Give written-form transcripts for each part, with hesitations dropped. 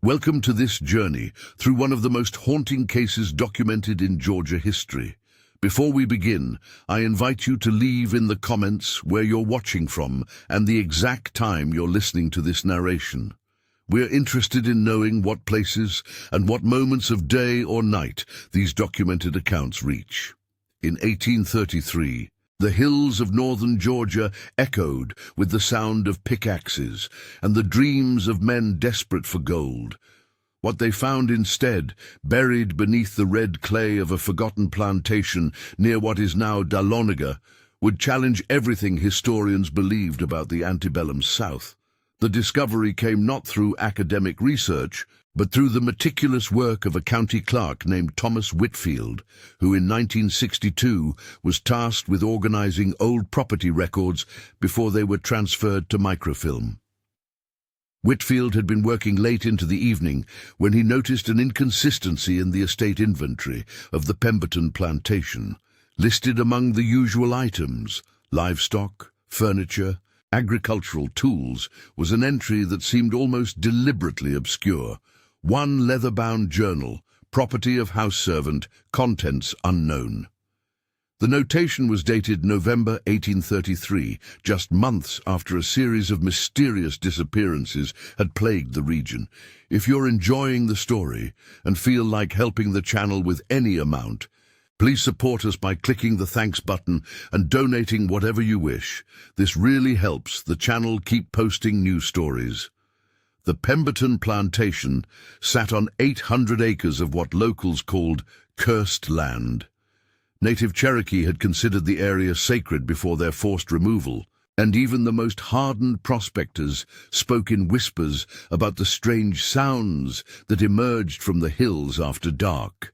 Welcome to this journey through one of the most haunting cases documented in Georgia history. Before we begin, I invite you to leave in the comments where you're watching from and the exact time you're listening to this narration. We're interested in knowing what places and what moments of day or night these documented accounts reach. In 1833, the hills of northern Georgia echoed with the sound of pickaxes and the dreams of men desperate for gold. What they found instead, buried beneath the red clay of a forgotten plantation near what is now Dahlonega, would challenge everything historians believed about the antebellum South. The discovery came not through academic research, but through the meticulous work of a county clerk named Thomas Whitfield, who in 1962 was tasked with organizing old property records before they were transferred to microfilm. Whitfield had been working late into the evening when he noticed an inconsistency in the estate inventory of the Pemberton plantation. Listed among the usual items, livestock, furniture, agricultural tools, was an entry that seemed almost deliberately obscure. One leather-bound journal, property of house servant, contents unknown. The notation was dated November 1833, just months after a series of mysterious disappearances had plagued the region. If you're enjoying the story and feel like helping the channel with any amount, please support us by clicking the thanks button and donating whatever you wish. This really helps the channel keep posting new stories. The Pemberton plantation sat on 800 acres of what locals called cursed land. Native Cherokee had considered the area sacred before their forced removal, and even the most hardened prospectors spoke in whispers about the strange sounds that emerged from the hills after dark.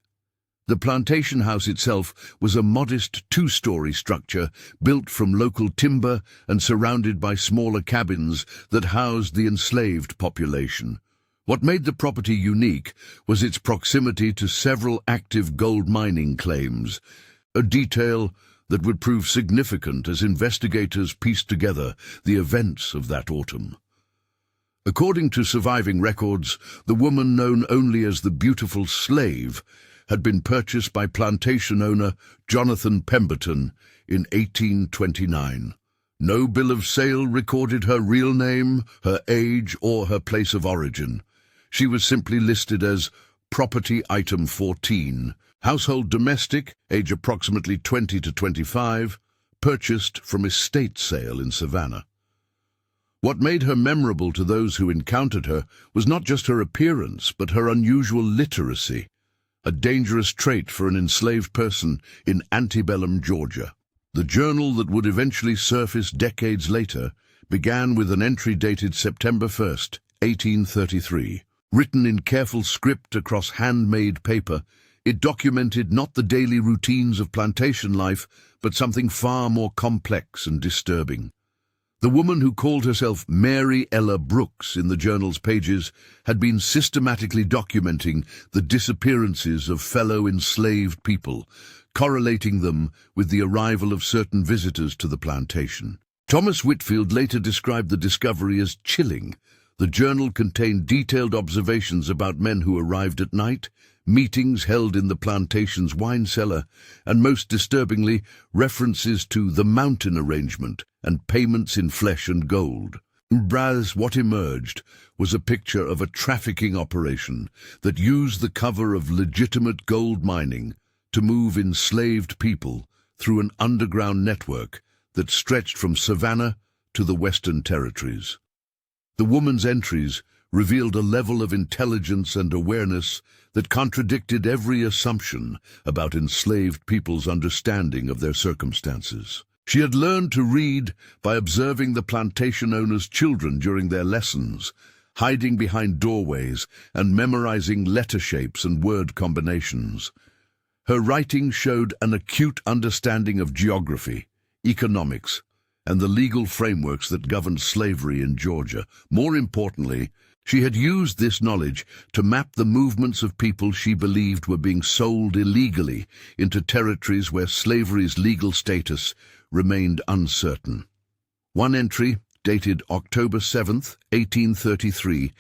The plantation house itself was a modest two-story structure built from local timber and surrounded by smaller cabins that housed the enslaved population. What made the property unique was its proximity to several active gold mining claims, a detail that would prove significant as investigators pieced together the events of that autumn. According to surviving records, the woman known only as the Beautiful Slave had been purchased by plantation owner Jonathan Pemberton in 1829. No bill of sale recorded her real name, her age, or her place of origin. She was simply listed as Property Item 14, household domestic, age approximately 20 to 25, purchased from estate sale in Savannah. What made her memorable to those who encountered her was not just her appearance, but her unusual literacy, a dangerous trait for an enslaved person in antebellum Georgia. The journal that would eventually surface decades later began with an entry dated September 1st, 1833. Written in careful script across handmade paper, it documented not the daily routines of plantation life, but something far more complex and disturbing. The woman who called herself Mary Ella Brooks in the journal's pages had been systematically documenting the disappearances of fellow enslaved people, correlating them with the arrival of certain visitors to the plantation. Thomas Whitfield later described the discovery as chilling. The journal contained detailed observations about men who arrived at night, meetings held in the plantation's wine cellar, and most disturbingly, references to the mountain arrangement and payments in flesh and gold. What emerged was a picture of a trafficking operation that used the cover of legitimate gold mining to move enslaved people through an underground network that stretched from Savannah to the Western Territories. The woman's entries revealed a level of intelligence and awareness that contradicted every assumption about enslaved people's understanding of their circumstances. She had learned to read by observing the plantation owners' children during their lessons, hiding behind doorways and memorizing letter shapes and word combinations. Her writing showed an acute understanding of geography, economics, and the legal frameworks that governed slavery in Georgia. More importantly, she had used this knowledge to map the movements of people she believed were being sold illegally into territories where slavery's legal status remained uncertain. One entry, dated October 7, 1833,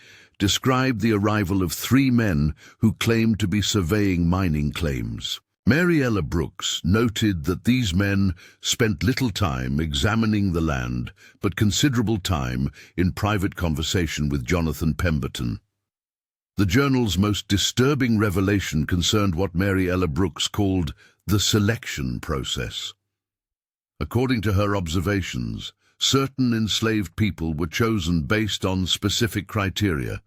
described the arrival of 3 men who claimed to be surveying mining claims. Mariella Brooks noted that these men spent little time examining the land, but considerable time in private conversation with Jonathan Pemberton. The journal's most disturbing revelation concerned what Mariella Brooks called the selection process. According to her observations, certain enslaved people were chosen based on specific criteria: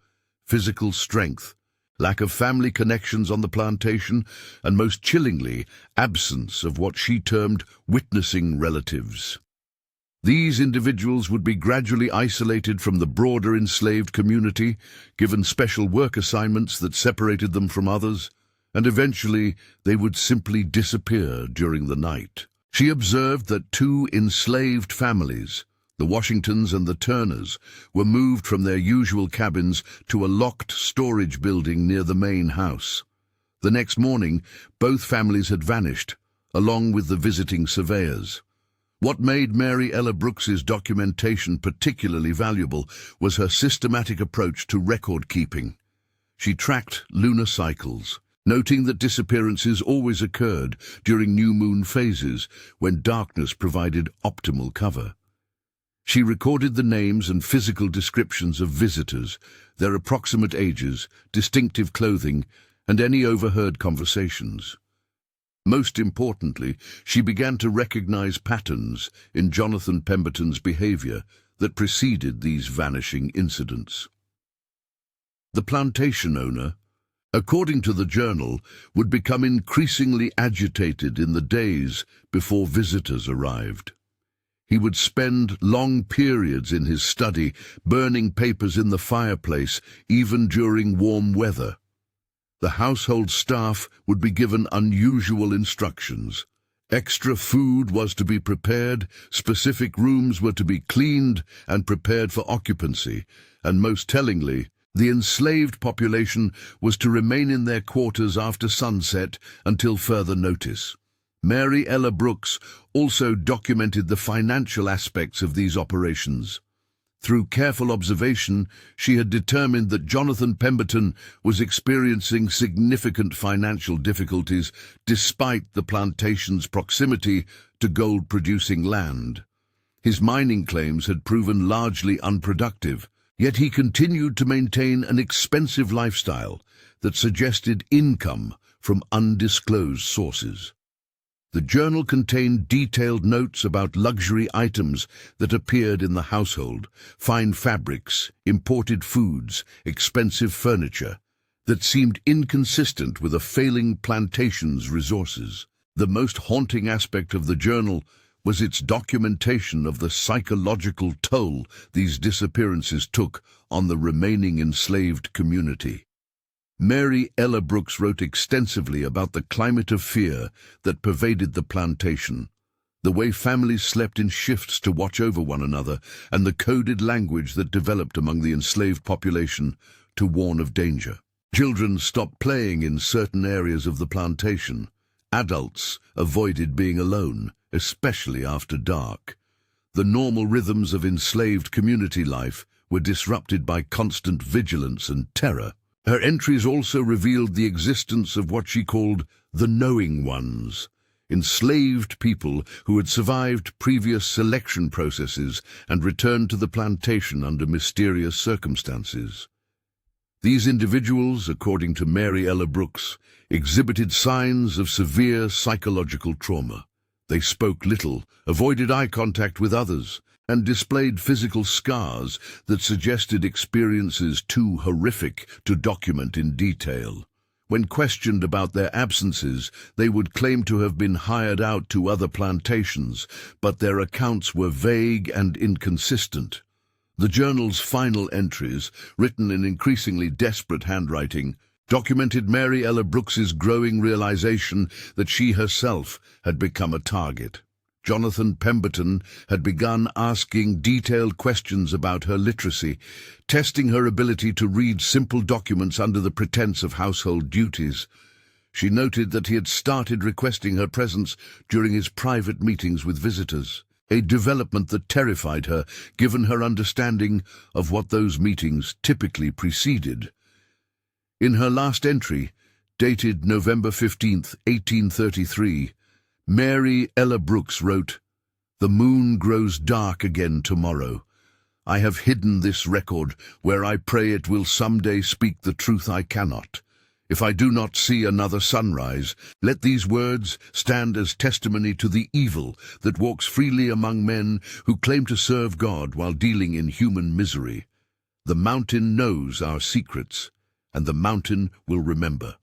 physical strength, lack of family connections on the plantation, and most chillingly, absence of what she termed witnessing relatives. These individuals would be gradually isolated from the broader enslaved community, given special work assignments that separated them from others, and eventually they would simply disappear during the night. She observed that 2 enslaved families, the Washingtons and the Turners, were moved from their usual cabins to a locked storage building near the main house. The next morning, both families had vanished, along with the visiting surveyors. What made Mariella Brooks's documentation particularly valuable was her systematic approach to record-keeping. She tracked lunar cycles, noting that disappearances always occurred during new moon phases when darkness provided optimal cover. She recorded the names and physical descriptions of visitors, their approximate ages, distinctive clothing, and any overheard conversations. Most importantly, she began to recognize patterns in Jonathan Pemberton's behavior that preceded these vanishing incidents. The plantation owner, according to the journal, would become increasingly agitated in the days before visitors arrived. He would spend long periods in his study, burning papers in the fireplace, even during warm weather. The household staff would be given unusual instructions. Extra food was to be prepared, specific rooms were to be cleaned and prepared for occupancy, and most tellingly, the enslaved population was to remain in their quarters after sunset until further notice. Mariella Brooks also documented the financial aspects of these operations. Through careful observation, she had determined that Jonathan Pemberton was experiencing significant financial difficulties despite the plantation's proximity to gold-producing land. His mining claims had proven largely unproductive, yet he continued to maintain an expensive lifestyle that suggested income from undisclosed sources. The journal contained detailed notes about luxury items that appeared in the household, fine fabrics, imported foods, expensive furniture, that seemed inconsistent with a failing plantation's resources. The most haunting aspect of the journal was its documentation of the psychological toll these disappearances took on the remaining enslaved community. Mariella Brooks wrote extensively about the climate of fear that pervaded the plantation, the way families slept in shifts to watch over one another, and the coded language that developed among the enslaved population to warn of danger. Children stopped playing in certain areas of the plantation. Adults avoided being alone, especially after dark. The normal rhythms of enslaved community life were disrupted by constant vigilance and terror. Her entries also revealed the existence of what she called the knowing ones, enslaved people who had survived previous selection processes and returned to the plantation under mysterious circumstances. These individuals, according to Mariella Brooks, exhibited signs of severe psychological trauma. They spoke little, avoided eye contact with others, and displayed physical scars that suggested experiences too horrific to document in detail. When questioned about their absences, they would claim to have been hired out to other plantations, but their accounts were vague and inconsistent. The journal's final entries, written in increasingly desperate handwriting, documented Mariella Brooks's growing realization that she herself had become a target. Jonathan Pemberton had begun asking detailed questions about her literacy, testing her ability to read simple documents under the pretense of household duties. She noted that he had started requesting her presence during his private meetings with visitors. a development that terrified her, given her understanding of what those meetings typically preceded. In her last entry, dated November 15th, 1833, Mary Ella Brooks wrote, "The moon grows dark again tomorrow. I have hidden this record where I pray it will someday speak the truth I cannot. If I do not see another sunrise, let these words stand as testimony to the evil that walks freely among men who claim to serve God while dealing in human misery. The mountain knows our secrets, and the mountain will remember."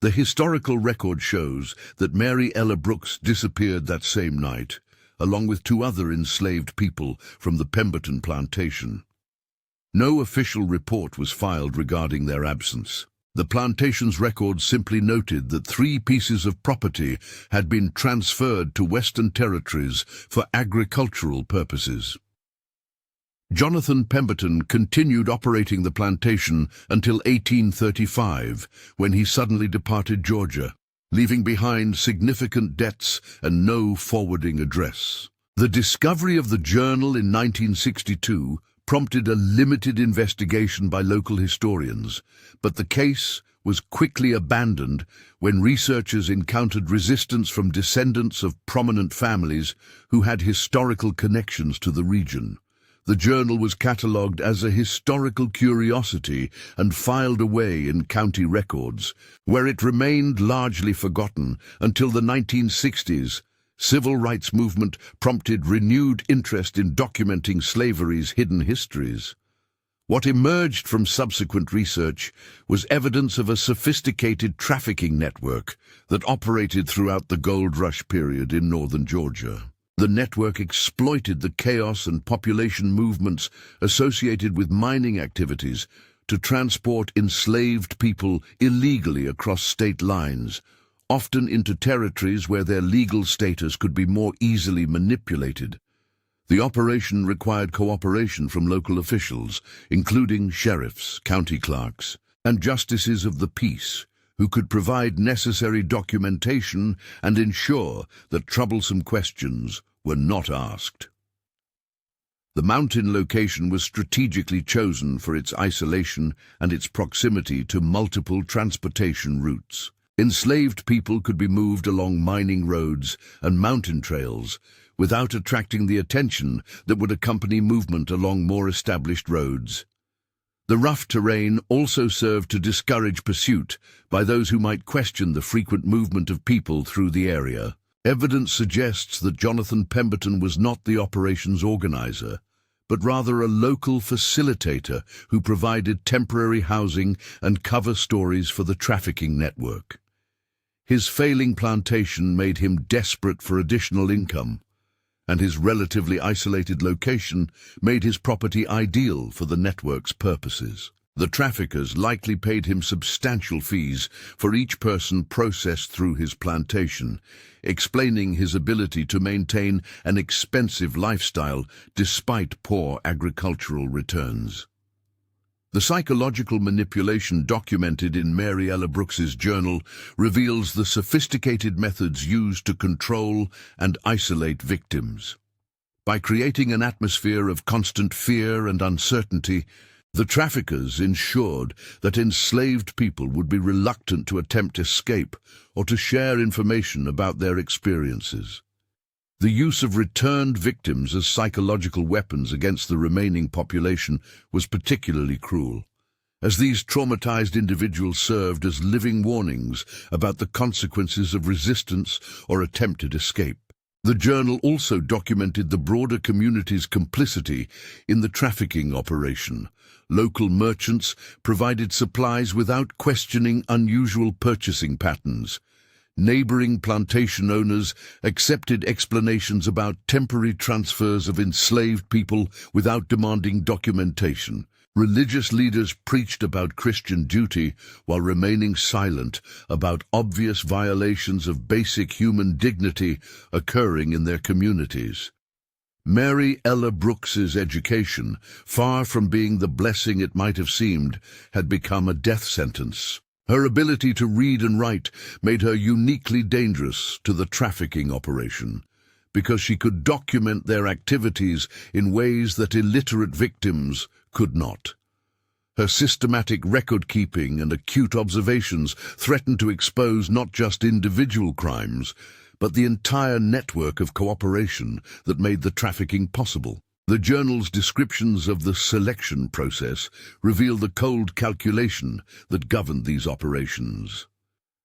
The historical record shows that Mary Ella Brooks disappeared that same night, along with 2 other enslaved people from the Pemberton plantation. No official report was filed regarding their absence. The plantation's records simply noted that 3 pieces of property had been transferred to Western territories for agricultural purposes. Jonathan Pemberton continued operating the plantation until 1835, when he suddenly departed Georgia, leaving behind significant debts and no forwarding address. The discovery of the journal in 1962 prompted a limited investigation by local historians, but the case was quickly abandoned when researchers encountered resistance from descendants of prominent families who had historical connections to the region. The journal was catalogued as a historical curiosity and filed away in county records, where it remained largely forgotten until the 1960s. Civil rights movement prompted renewed interest in documenting slavery's hidden histories. What emerged from subsequent research was evidence of a sophisticated trafficking network that operated throughout the gold rush period in northern Georgia. The network exploited the chaos and population movements associated with mining activities to transport enslaved people illegally across state lines, often into territories where their legal status could be more easily manipulated. The operation required cooperation from local officials, including sheriffs, county clerks, and justices of the peace, who could provide necessary documentation and ensure that troublesome questions were not asked. The mountain location was strategically chosen for its isolation and its proximity to multiple transportation routes. Enslaved people could be moved along mining roads and mountain trails without attracting the attention that would accompany movement along more established roads. The rough terrain also served to discourage pursuit by those who might question the frequent movement of people through the area. Evidence suggests that Jonathan Pemberton was not the operation's organizer, but rather a local facilitator who provided temporary housing and cover stories for the trafficking network. His failing plantation made him desperate for additional income, and his relatively isolated location made his property ideal for the network's purposes. The traffickers likely paid him substantial fees for each person processed through his plantation, explaining his ability to maintain an expensive lifestyle despite poor agricultural returns. The psychological manipulation documented in Mary Ella Brooks's journal reveals the sophisticated methods used to control and isolate victims. By creating an atmosphere of constant fear and uncertainty, the traffickers ensured that enslaved people would be reluctant to attempt escape or to share information about their experiences. The use of returned victims as psychological weapons against the remaining population was particularly cruel, as these traumatized individuals served as living warnings about the consequences of resistance or attempted escape. The journal also documented the broader community's complicity in the trafficking operation. Local merchants provided supplies without questioning unusual purchasing patterns. Neighboring plantation owners accepted explanations about temporary transfers of enslaved people without demanding documentation. Religious leaders preached about Christian duty while remaining silent about obvious violations of basic human dignity occurring in their communities. Mary Ella Brooks's education, far from being the blessing it might have seemed, had become a death sentence. Her ability to read and write made her uniquely dangerous to the trafficking operation. because she could document their activities in ways that illiterate victims could not. Her systematic record-keeping and acute observations threatened to expose not just individual crimes, but the entire network of cooperation that made the trafficking possible. The journal's descriptions of the selection process reveal the cold calculation that governed these operations.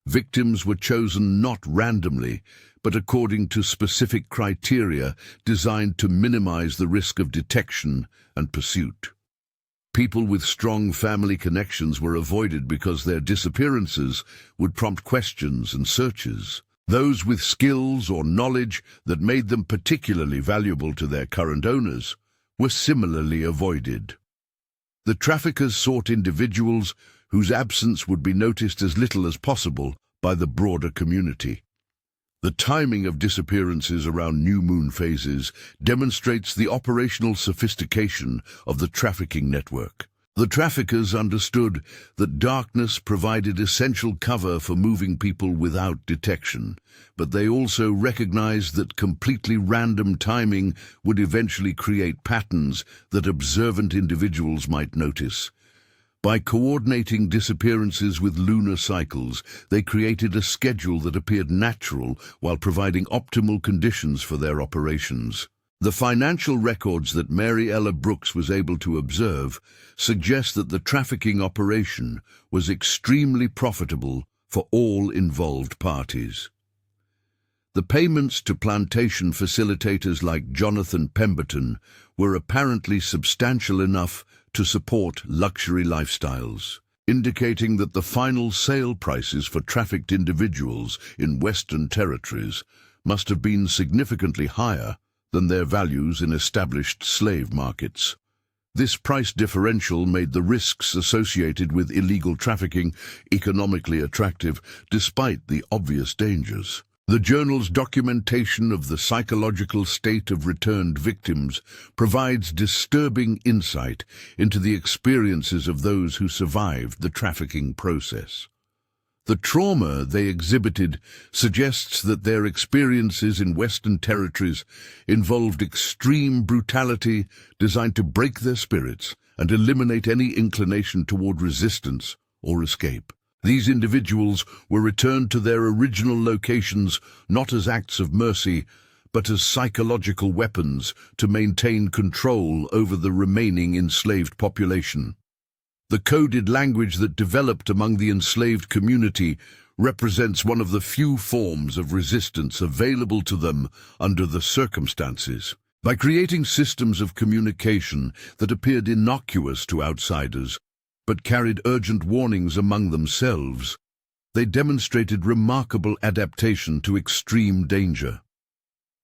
Victims were chosen not randomly, but according to specific criteria designed to minimize the risk of detection and pursuit. People with strong family connections were avoided because their disappearances would prompt questions and searches. Those with skills or knowledge that made them particularly valuable to their current owners were similarly avoided. The traffickers sought individuals whose absence would be noticed as little as possible by the broader community. The timing of disappearances around new moon phases demonstrates the operational sophistication of the trafficking network. The traffickers understood that darkness provided essential cover for moving people without detection, but they also recognized that completely random timing would eventually create patterns that observant individuals might notice. By coordinating disappearances with lunar cycles, they created a schedule that appeared natural while providing optimal conditions for their operations. The financial records that Mary Ella Brooks was able to observe suggest that the trafficking operation was extremely profitable for all involved parties. The payments to plantation facilitators like Jonathan Pemberton were apparently substantial enough to support luxury lifestyles, indicating that the final sale prices for trafficked individuals in Western territories must have been significantly higher than their values in established slave markets. This price differential made the risks associated with illegal trafficking economically attractive, despite the obvious dangers. The journal's documentation of the psychological state of returned victims provides disturbing insight into the experiences of those who survived the trafficking process. The trauma they exhibited suggests that their experiences in Western territories involved extreme brutality designed to break their spirits and eliminate any inclination toward resistance or escape. These individuals were returned to their original locations not as acts of mercy, but as psychological weapons to maintain control over the remaining enslaved population. The coded language that developed among the enslaved community represents one of the few forms of resistance available to them under the circumstances. By creating systems of communication that appeared innocuous to outsiders, but carried urgent warnings among themselves, they demonstrated remarkable adaptation to extreme danger.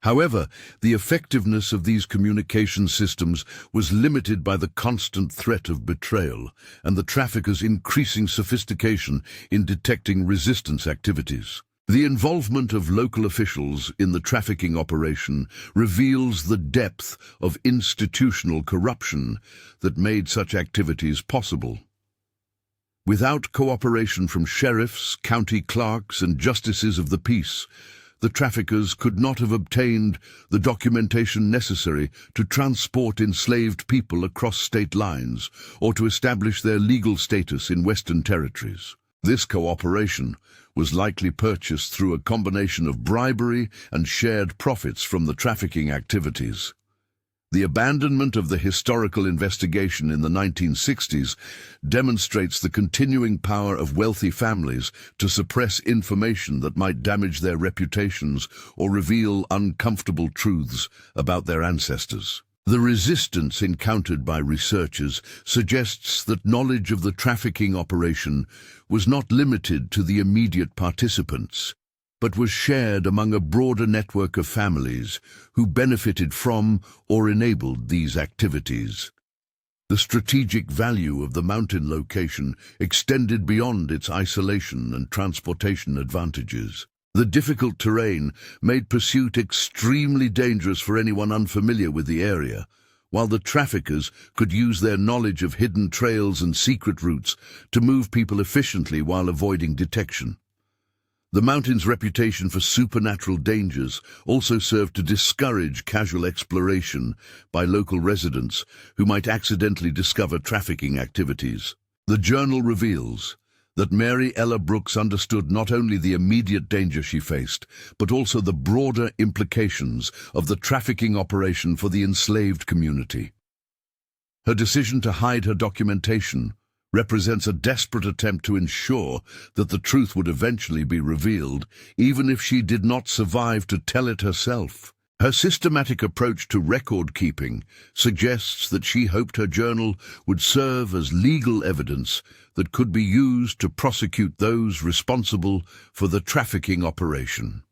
However, the effectiveness of these communication systems was limited by the constant threat of betrayal and the traffickers' increasing sophistication in detecting resistance activities. The involvement of local officials in the trafficking operation reveals the depth of institutional corruption that made such activities possible. Without cooperation from sheriffs, county clerks, and justices of the peace, the traffickers could not have obtained the documentation necessary to transport enslaved people across state lines or to establish their legal status in Western territories. This cooperation was likely purchased through a combination of bribery and shared profits from the trafficking activities. The abandonment of the historical investigation in the 1960s demonstrates the continuing power of wealthy families to suppress information that might damage their reputations or reveal uncomfortable truths about their ancestors. The resistance encountered by researchers suggests that knowledge of the trafficking operation was not limited to the immediate participants, but was shared among a broader network of families who benefited from or enabled these activities. The strategic value of the mountain location extended beyond its isolation and transportation advantages. The difficult terrain made pursuit extremely dangerous for anyone unfamiliar with the area, while the traffickers could use their knowledge of hidden trails and secret routes to move people efficiently while avoiding detection. The mountain's reputation for supernatural dangers also served to discourage casual exploration by local residents who might accidentally discover trafficking activities. The journal reveals that Mary Ella Brooks understood not only the immediate danger she faced, but also the broader implications of the trafficking operation for the enslaved community. Her decision to hide her documentation represents a desperate attempt to ensure that the truth would eventually be revealed, even if she did not survive to tell it herself. Her systematic approach to record-keeping suggests that she hoped her journal would serve as legal evidence that could be used to prosecute those responsible for the trafficking operation.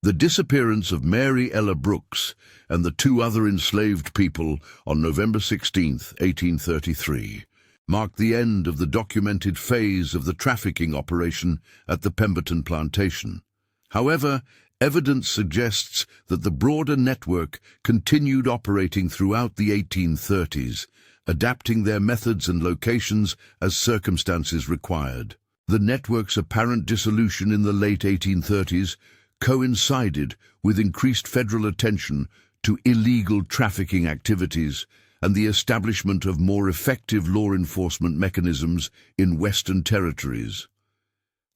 The disappearance of Mary Ella Brooks and the two other enslaved people on November 16, 1833, marked the end of the documented phase of the trafficking operation at the Pemberton plantation. However, evidence suggests that the broader network continued operating throughout the 1830s, adapting their methods and locations as circumstances required. The network's apparent dissolution in the late 1830s coincided with increased federal attention to illegal trafficking activities and the establishment of more effective law enforcement mechanisms in Western territories.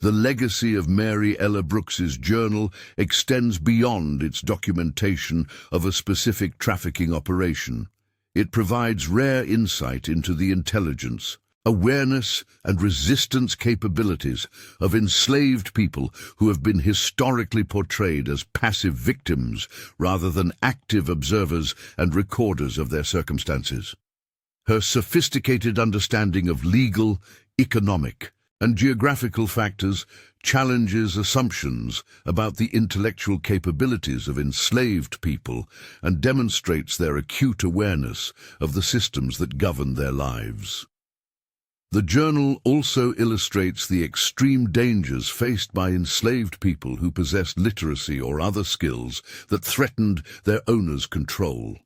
The legacy of Mary Ella Brooks's journal extends beyond its documentation of a specific trafficking operation. It provides rare insight into the intelligence, awareness, and resistance capabilities of enslaved people who have been historically portrayed as passive victims rather than active observers and recorders of their circumstances. Her sophisticated understanding of legal, economic, and geographical factors challenges assumptions about the intellectual capabilities of enslaved people and demonstrates their acute awareness of the systems that govern their lives. The journal also illustrates the extreme dangers faced by enslaved people who possessed literacy or other skills that threatened their owners' control.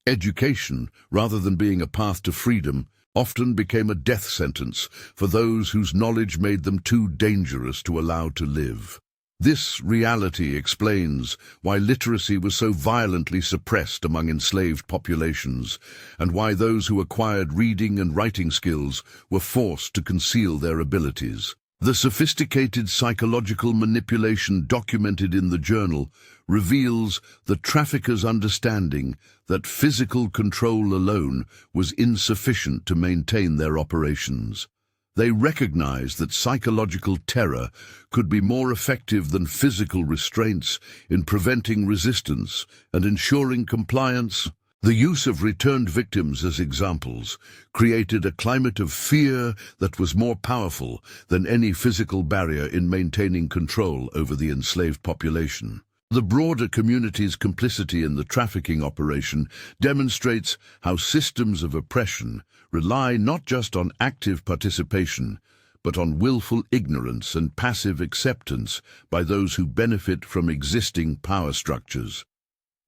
Education, rather than being a path to freedom, often became a death sentence for those whose knowledge made them too dangerous to allow to live. This reality explains why literacy was so violently suppressed among enslaved populations, and why those who acquired reading and writing skills were forced to conceal their abilities. The sophisticated psychological manipulation documented in the journal reveals the traffickers' understanding that physical control alone was insufficient to maintain their operations. They recognized that psychological terror could be more effective than physical restraints in preventing resistance and ensuring compliance. The use of returned victims as examples created a climate of fear that was more powerful than any physical barrier in maintaining control over the enslaved population. The broader community's complicity in the trafficking operation demonstrates how systems of oppression rely not just on active participation, but on willful ignorance and passive acceptance by those who benefit from existing power structures.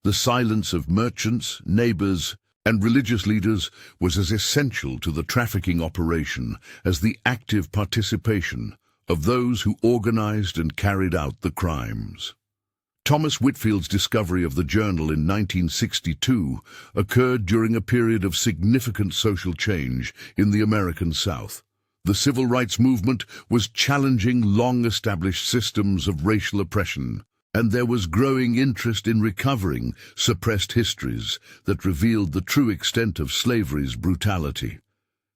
The silence of merchants, neighbors, and religious leaders was as essential to the trafficking operation as the active participation of those who organized and carried out the crimes. Thomas Whitfield's discovery of the journal in 1962 occurred during a period of significant social change in the American South. The civil rights movement was challenging long-established systems of racial oppression, and there was growing interest in recovering suppressed histories that revealed the true extent of slavery's brutality.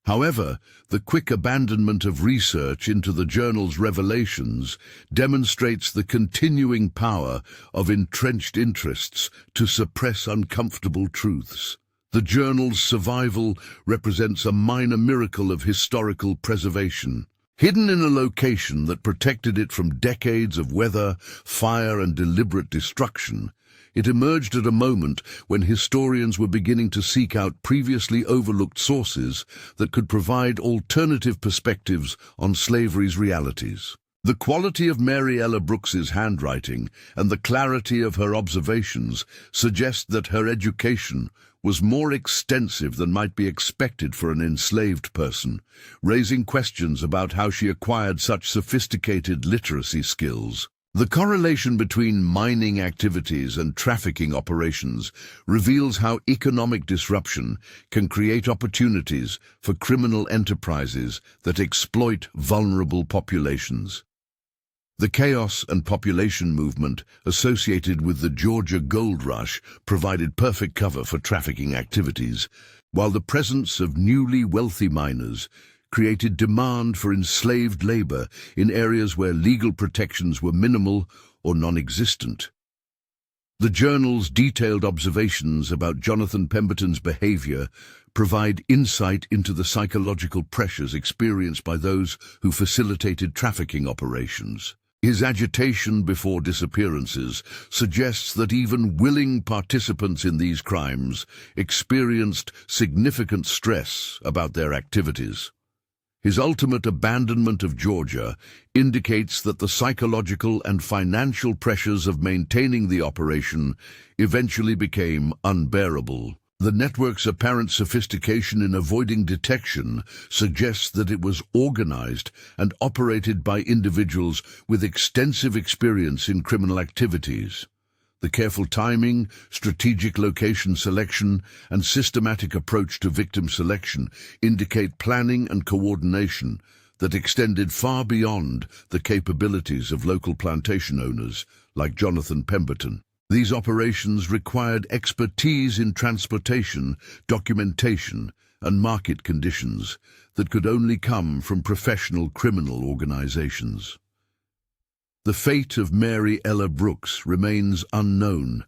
However, the quick abandonment of research into the journal's revelations demonstrates the continuing power of entrenched interests to suppress uncomfortable truths. The journal's survival represents a minor miracle of historical preservation. Hidden in a location that protected it from decades of weather, fire, and deliberate destruction, it emerged at a moment when historians were beginning to seek out previously overlooked sources that could provide alternative perspectives on slavery's realities. The quality of Mary Ella Brooks's handwriting and the clarity of her observations suggest that her education was more extensive than might be expected for an enslaved person, raising questions about how she acquired such sophisticated literacy skills. The correlation between mining activities and trafficking operations reveals how economic disruption can create opportunities for criminal enterprises that exploit vulnerable populations. The chaos and population movement associated with the Georgia gold rush provided perfect cover for trafficking activities, while the presence of newly wealthy miners created demand for enslaved labor in areas where legal protections were minimal or non-existent. The journal's detailed observations about Jonathan Pemberton's behavior provide insight into the psychological pressures experienced by those who facilitated trafficking operations. His agitation before disappearances suggests that even willing participants in these crimes experienced significant stress about their activities. His ultimate abandonment of Georgia indicates that the psychological and financial pressures of maintaining the operation eventually became unbearable. The network's apparent sophistication in avoiding detection suggests that it was organized and operated by individuals with extensive experience in criminal activities. The careful timing, strategic location selection, and systematic approach to victim selection indicate planning and coordination that extended far beyond the capabilities of local plantation owners like Jonathan Pemberton. These operations required expertise in transportation, documentation, and market conditions that could only come from professional criminal organizations. The fate of Mary Ella Brooks remains unknown,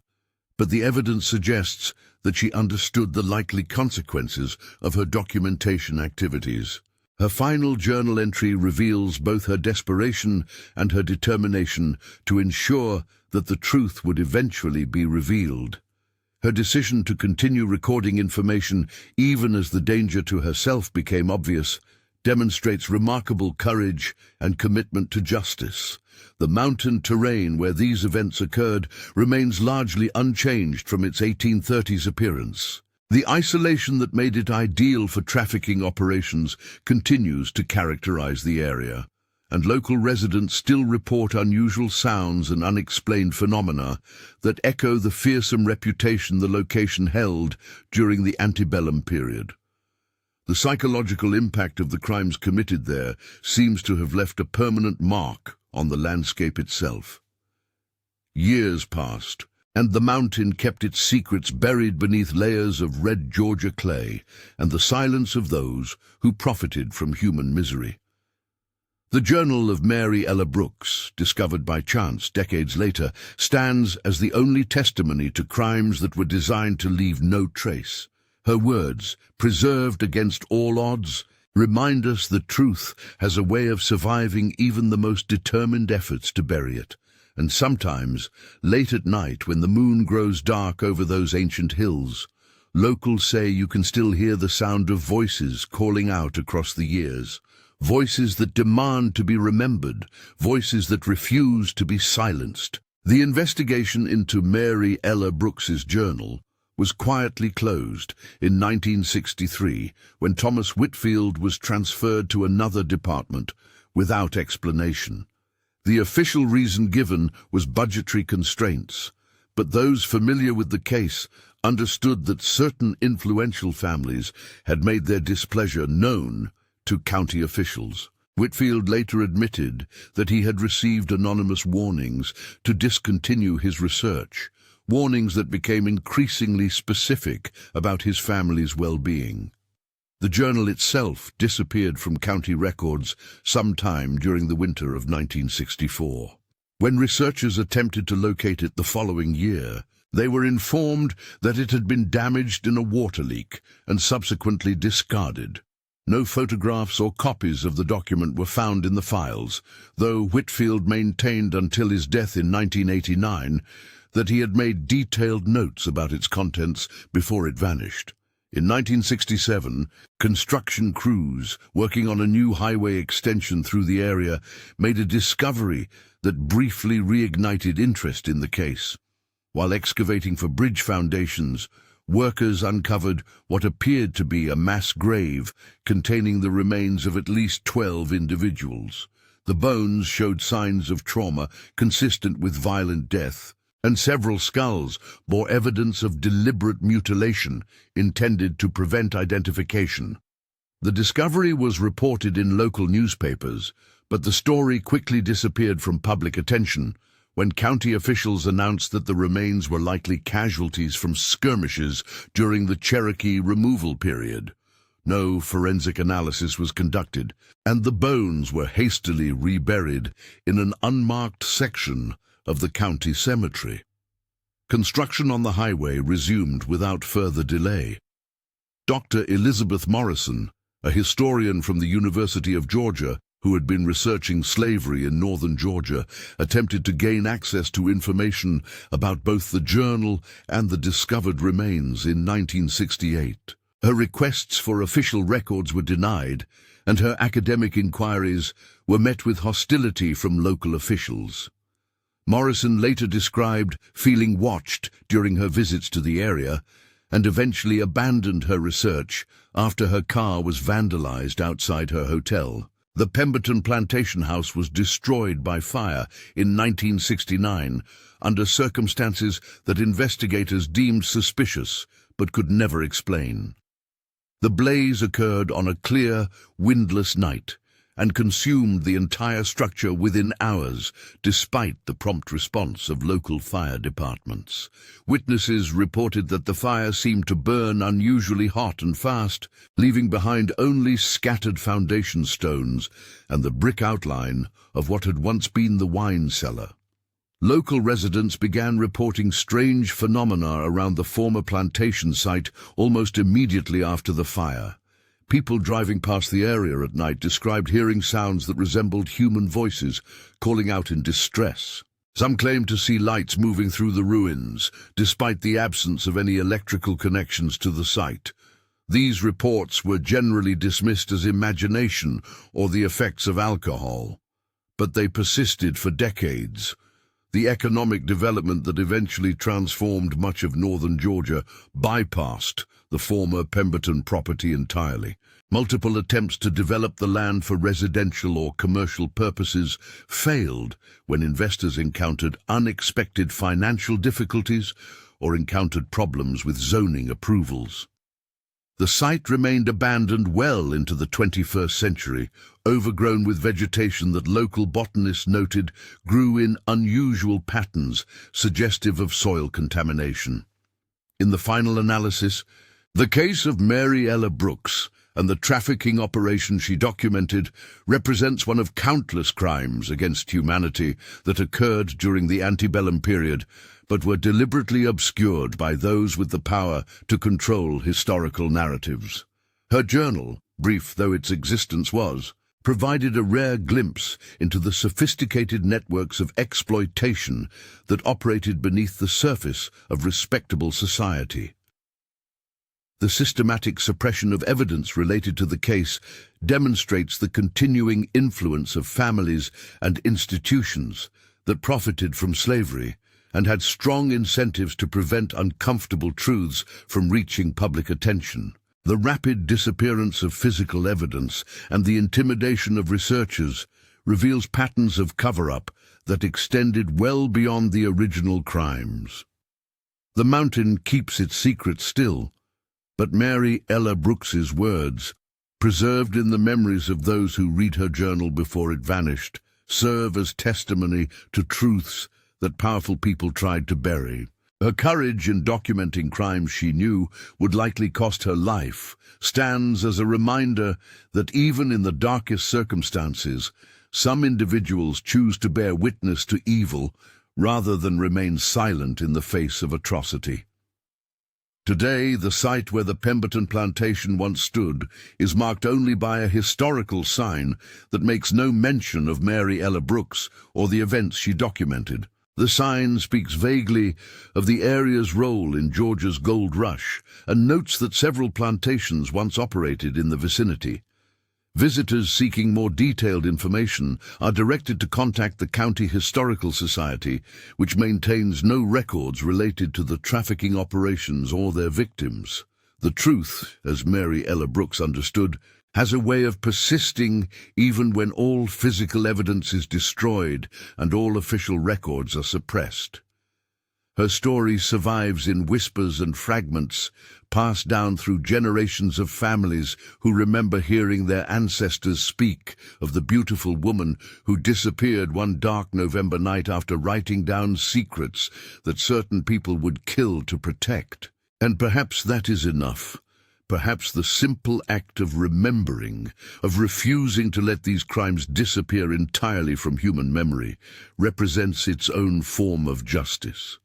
but the evidence suggests that she understood the likely consequences of her documentation activities. Her final journal entry reveals both her desperation and her determination to ensure that the truth would eventually be revealed. Her decision to continue recording information even as the danger to herself became obvious demonstrates remarkable courage and commitment to justice. The mountain terrain where these events occurred remains largely unchanged from its 1830s appearance. The isolation that made it ideal for trafficking operations continues to characterize the area, and local residents still report unusual sounds and unexplained phenomena that echo the fearsome reputation the location held during the antebellum period. The psychological impact of the crimes committed there seems to have left a permanent mark on the landscape itself. Years passed, and the mountain kept its secrets buried beneath layers of red Georgia clay and the silence of those who profited from human misery. The journal of Mary Ella Brooks, discovered by chance decades later, stands as the only testimony to crimes that were designed to leave no trace. Her words, preserved against all odds, remind us that truth has a way of surviving even the most determined efforts to bury it. And sometimes, late at night when the moon grows dark over those ancient hills, locals say you can still hear the sound of voices calling out across the years. Voices that demand to be remembered, voices that refuse to be silenced. The investigation into Mary Ella Brooks's journal was quietly closed in 1963 when Thomas Whitfield was transferred to another department without explanation. The official reason given was budgetary constraints, but those familiar with the case understood that certain influential families had made their displeasure known to county officials. Whitfield later admitted that he had received anonymous warnings to discontinue his research, warnings that became increasingly specific about his family's well-being. The journal itself disappeared from county records sometime during the winter of 1964. When researchers attempted to locate it the following year, they were informed that it had been damaged in a water leak and subsequently discarded. No photographs or copies of the document were found in the files, though Whitfield maintained until his death in 1989 that he had made detailed notes about its contents before it vanished. In 1967, construction crews working on a new highway extension through the area made a discovery that briefly reignited interest in the case. While excavating for bridge foundations, workers uncovered what appeared to be a mass grave containing the remains of at least 12 individuals. The bones showed signs of trauma consistent with violent death, and several skulls bore evidence of deliberate mutilation intended to prevent identification. The discovery was reported in local newspapers, but the story quickly disappeared from public attention when county officials announced that the remains were likely casualties from skirmishes during the Cherokee removal period. No forensic analysis was conducted, and the bones were hastily reburied in an unmarked section of the county cemetery. Construction on the highway resumed without further delay. Dr. Elizabeth Morrison, a historian from the University of Georgia who had been researching slavery in northern Georgia, attempted to gain access to information about both the journal and the discovered remains in 1968. Her requests for official records were denied, and her academic inquiries were met with hostility from local officials. Morrison later described feeling watched during her visits to the area and eventually abandoned her research after her car was vandalized outside her hotel. The Pemberton plantation house was destroyed by fire in 1969 under circumstances that investigators deemed suspicious but could never explain. The blaze occurred on a clear, windless night and consumed the entire structure within hours, despite the prompt response of local fire departments. Witnesses reported that the fire seemed to burn unusually hot and fast, leaving behind only scattered foundation stones and the brick outline of what had once been the wine cellar. Local residents began reporting strange phenomena around the former plantation site almost immediately after the fire. People driving past the area at night described hearing sounds that resembled human voices calling out in distress. Some claimed to see lights moving through the ruins, despite the absence of any electrical connections to the site. These reports were generally dismissed as imagination or the effects of alcohol, but they persisted for decades. The economic development that eventually transformed much of northern Georgia bypassed the former Pemberton property entirely. Multiple attempts to develop the land for residential or commercial purposes failed when investors encountered unexpected financial difficulties or encountered problems with zoning approvals. The site remained abandoned well into the 21st century, overgrown with vegetation that local botanists noted grew in unusual patterns suggestive of soil contamination. In the final analysis, the case of Mary Ella Brooks and the trafficking operation she documented represents one of countless crimes against humanity that occurred during the antebellum period, but were deliberately obscured by those with the power to control historical narratives. Her journal, brief though its existence was, provided a rare glimpse into the sophisticated networks of exploitation that operated beneath the surface of respectable society. The systematic suppression of evidence related to the case demonstrates the continuing influence of families and institutions that profited from slavery and had strong incentives to prevent uncomfortable truths from reaching public attention. The rapid disappearance of physical evidence and the intimidation of researchers reveals patterns of cover-up that extended well beyond the original crimes. The mountain keeps its secret still, but Mary Ella Brooks's words, preserved in the memories of those who read her journal before it vanished, serve as testimony to truths that powerful people tried to bury. Her courage in documenting crimes she knew would likely cost her life stands as a reminder that even in the darkest circumstances, some individuals choose to bear witness to evil rather than remain silent in the face of atrocity. Today, the site where the Pemberton plantation once stood is marked only by a historical sign that makes no mention of Mary Ella Brooks or the events she documented. The sign speaks vaguely of the area's role in Georgia's gold rush and notes that several plantations once operated in the vicinity. Visitors seeking more detailed information are directed to contact the County Historical Society, which maintains no records related to the trafficking operations or their victims. The truth, as Mary Ella Brooks understood, has a way of persisting even when all physical evidence is destroyed and all official records are suppressed. Her story survives in whispers and fragments, passed down through generations of families who remember hearing their ancestors speak of the beautiful woman who disappeared one dark November night after writing down secrets that certain people would kill to protect. And perhaps that is enough. Perhaps the simple act of remembering, of refusing to let these crimes disappear entirely from human memory, represents its own form of justice.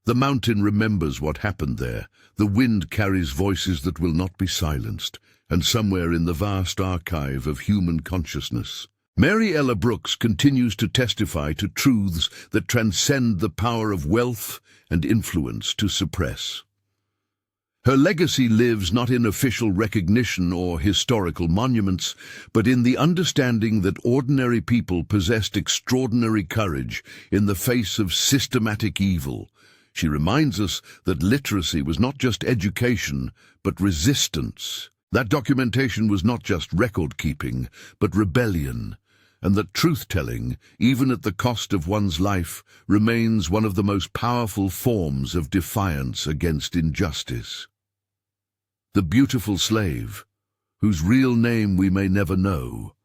The mountain remembers what happened there. The wind carries voices that will not be silenced, and somewhere in the vast archive of human consciousness, Mary Ella Brooks continues to testify to truths that transcend the power of wealth and influence to suppress. Her legacy lives not in official recognition or historical monuments, but in the understanding that ordinary people possessed extraordinary courage in the face of systematic evil. She reminds us that literacy was not just education, but resistance. That documentation was not just record-keeping, but rebellion, and that truth-telling, even at the cost of one's life, remains one of the most powerful forms of defiance against injustice. The beautiful slave, whose real name we may never know,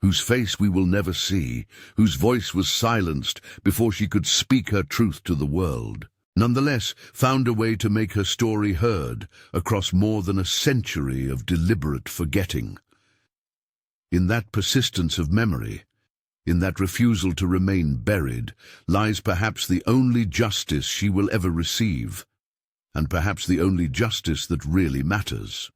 whose face we will never see, whose voice was silenced before she could speak her truth to the world, nonetheless found a way to make her story heard across more than a century of deliberate forgetting. In that persistence of memory, in that refusal to remain buried, lies perhaps the only justice she will ever receive, and perhaps the only justice that really matters.